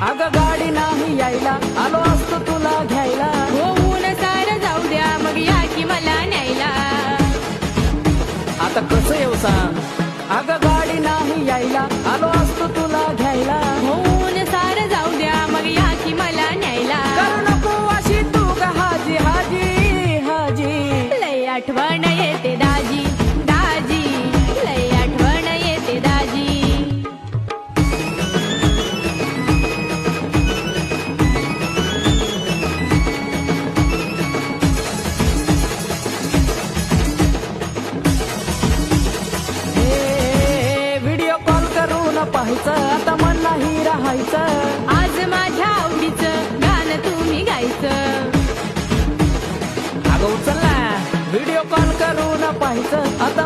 अगं गाडी नाही यायला, आलो असतो तुला घ्यायला. हो ऊन सारं जाऊ द्या, मग या की मला न्यायला. आता कसं येऊ सांग. अगं गाडी नाही यायला, आलो असतो तुला घ्यायला. हो ऊन सारं जाऊ द्या, मग या की मला न्यायला. करू नको अशी तू ग हाजी हाजी हाजी. लय आठवण येते दाजी दाजी, लय आठवण येते दाजी. व्हिडिओ कॉल करून पाहायचं, आता मन नाही राहायचं. आज माझ्या आवडीचं गाणं तुम्ही गायचं. अगं उचल ना, व्हिडिओ कॉल करून पाहायचं, आता